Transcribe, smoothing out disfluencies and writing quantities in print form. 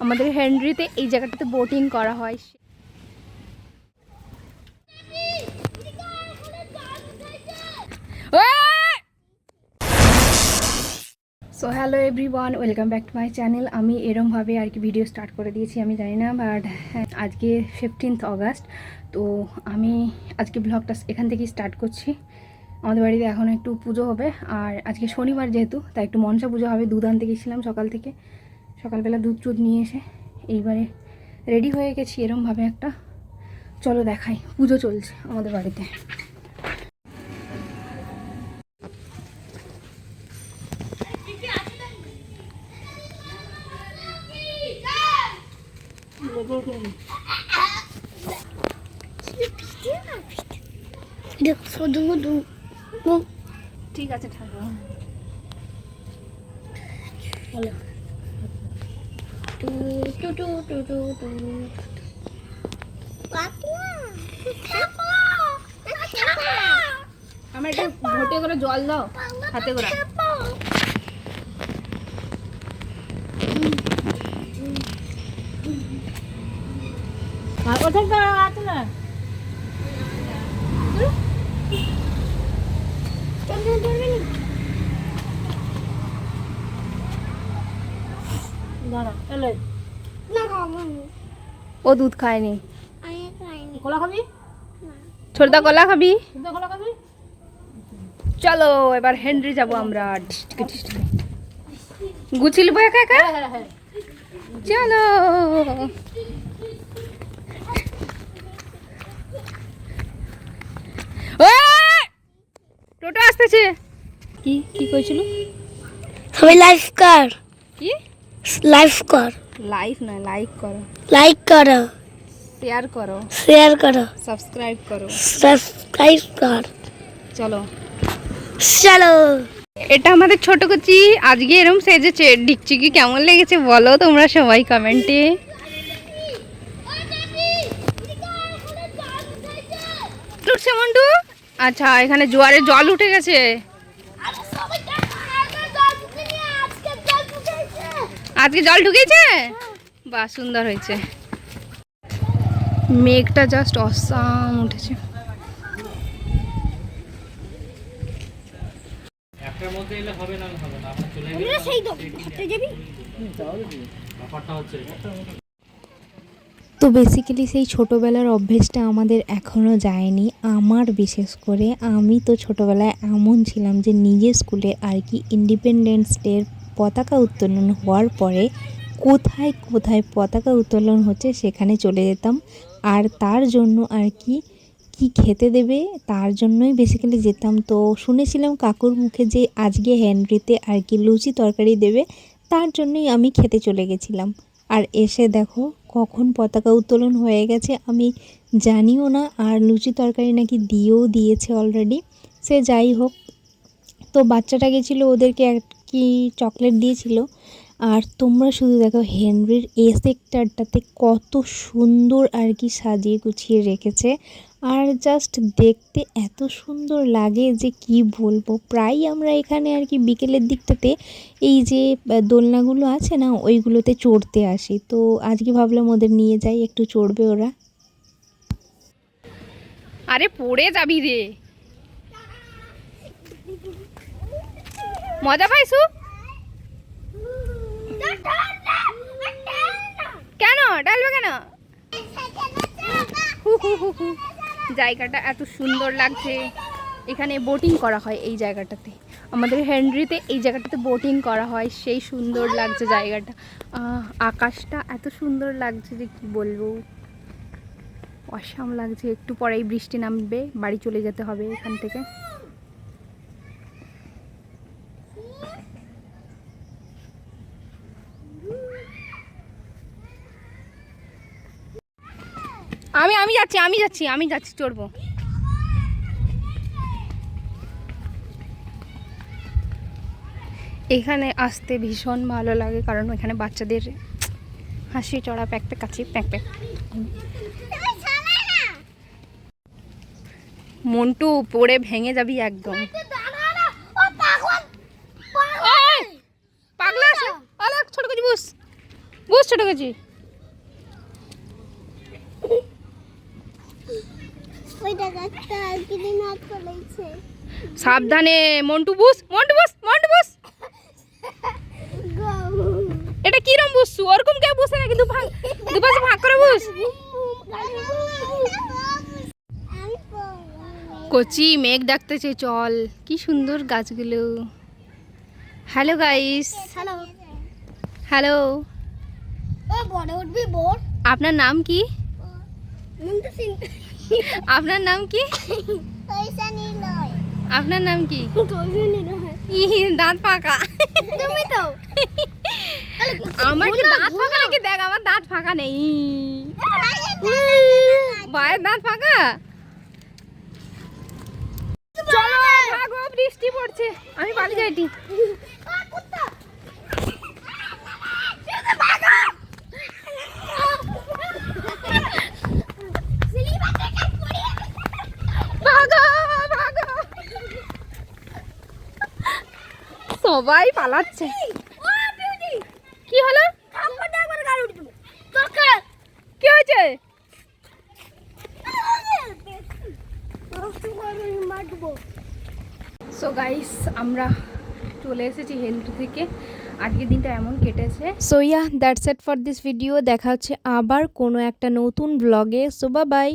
আমাদের হেনরিতে এই জায়গাটাতে বোটিং করা হয়। So hello everyone, welcome back to my channel. আমি এরমভাবে আর কি ভিডিও স্টার্ট করে দিয়েছি, আমি জানি না, বাট আজকে 15 অগাস্ট। তো আমি আজকে ব্লগটা এখান থেকেই স্টার্ট করছি। আমাদের বাড়িতে এখন একটু পুজো হবে, আর আজকে শনিবার যেহেতু, তাই একটু মনসা পুজো হবে। দুধ আনতে গেছিলাম সকালবেলা দুধ টুধ নিয়ে এসে এইবারে রেডি হয়ে গেছি এরমভাবে একটা। চলো দেখাই, পুজো চলছে আমাদের বাড়িতে। ঠিক আছে ঠাকুর, আমার একটু ঘটে করে জল দাও হাতে করে। ও দুধ খায়নি। কলা খাবি? ছোটদা কলা খাবি? চলো এবার হেনরি যাবো আমরা। গুছিলবো একা একা, চলো। টোটো আসতেছে। কি কি কইছিল? সবাই লাইভ কর। কি লাইভ কর? লাইভ না, লাইক করো, লাইক করো, শেয়ার করো, শেয়ার করো, সাবস্ক্রাইব করো, সাবস্ক্রাইব কর। চলো চলো। এটা আমাদের ছোট কুচি আজকে এরকম সেজেছে। ডিকচিকি কেমন লেগেছে বলো তোমরা সবাই কমেন্টে। উঠছে মন্টু? আচ্ছা, এখানে জোয়ারে জল উঠে গেছে। আজকে জল ঢুকেছে, বাহ সুন্দর হয়েছে। মেঘটা জাস্ট অসাম উঠেছে। তো বেসিক্যালি সেই ছোটোবেলার অভ্যেসটা আমাদের এখনও যায়নি। আমার বিশেষ করে, আমি তো ছোটোবেলায় এমন ছিলাম যে নিজের স্কুলে আর কি ইন্ডিপেন্ডেন্স ডের পতাকা উত্তোলন হওয়ার পরে কোথায় কোথায় পতাকা উত্তোলন হচ্ছে সেখানে চলে যেতাম। আর তার জন্য আর কি কি খেতে দেবে তার জন্যই বেসিক্যালি যেতাম। তো শুনেছিলাম কাকুর মুখে যে আজকে হেনরিতে আর কি লুচি তরকারি দেবে, তার জন্যই আমি খেতে চলে গেছিলাম। আর এসে দেখো কখন পতাকা উত্তোলন হয়ে গেছে আমি জানিও না, আর লুচি তরকারি নাকি দিয়েও দিয়েছে অলরেডি। সে যাই হোক, তো বাচ্চাটা গেছিলো, ওদেরকে এক কি চকলেট দিয়েছিল। আর তোমরা শুধু দেখো হেনরির এ সেক্টরটাতে কত সুন্দর আর কি সাজিয়ে গুছিয়ে রেখেছে। আর জাস্ট দেখতে এত সুন্দর লাগে যে কি বলবো। প্রায় আমরা এখানে আর কি বিকেলের দিকটাতে এই যে দোলনাগুলো আছে না, ওইগুলোতে চড়তে আসি। তো আজকে ভাবলাম ওদের নিয়ে যাই, একটু চড়বে ওরা। আরে পড়ে যাবি রে, মজা পাইছু? কেন ডালবে কেন? জায়গাটা এত সুন্দর লাগছে। এখানে বোটিং করা হয় এই জায়গাটাতে, আমাদের হেনরিতে এই জায়গাটাতে বোটিং করা হয়। সেই সুন্দর লাগছে জায়গাটা। আকাশটা এত সুন্দর লাগছে যে কি বলবো, অসাম লাগছে। একটু পরেই বৃষ্টি নামবে, বাড়ি চলে যেতে হবে এখান থেকে। আমি যাচ্ছি চড়বো। এখানে আসতে ভীষণ ভালো লাগে, কারণ এখানে বাচ্চাদের হাসি চড়া প্যাক প্যাক কাছি প্যাক প্যাক। মন্টু পড়ে ভেঙে যাবি একদম। পাগলা ছোট কিছু বুঝ ছোট কিছু। এসেছি। ওইটা গাছটা গ্রিন হাত ফলেছে। সাবধানে, মন্টু বুস, মন্টু বুস, মন্টু বুস। এটা কিরম বুসছু? ওরকম কে বুসে না, কিন্তু দুপাশে ভাগ করে বুস। কচি মেঘ ডাকতেছে, চল। কি সুন্দর গাছগুলো। Hello guys. হ্যালো। হ্যালো, ও বড় উঠবি বড়। আপনার নাম কি? মুন্টু সিং। আপনার নাম কি? পয়সা নিলয়। আপনার নাম কি? পয়সা নিলয়। দাঁত ফাঁকা। তুমি তো আমার কি দাঁত ফাঁকা নাকি? দেখ, আমার দাঁত ফাঁকা নেই। ভাইয়ের দাঁত ফাঁকা। চলো ভাগো, বৃষ্টি পড়ছে। আমি পালিয়ে যাইটি। ভাগো, ভাগো। সবাই পালাচ্ছে। কি হলো? কি হয়েছে? সো গাইস, আমরা চলে এসেছি হেলথ থেকে। আজকের দিনটা এমন কেটেছে। So yeah, that's it for this video. দেখা হচ্ছে আবার কোনো একটা নতুন ব্লগে। So bye bye.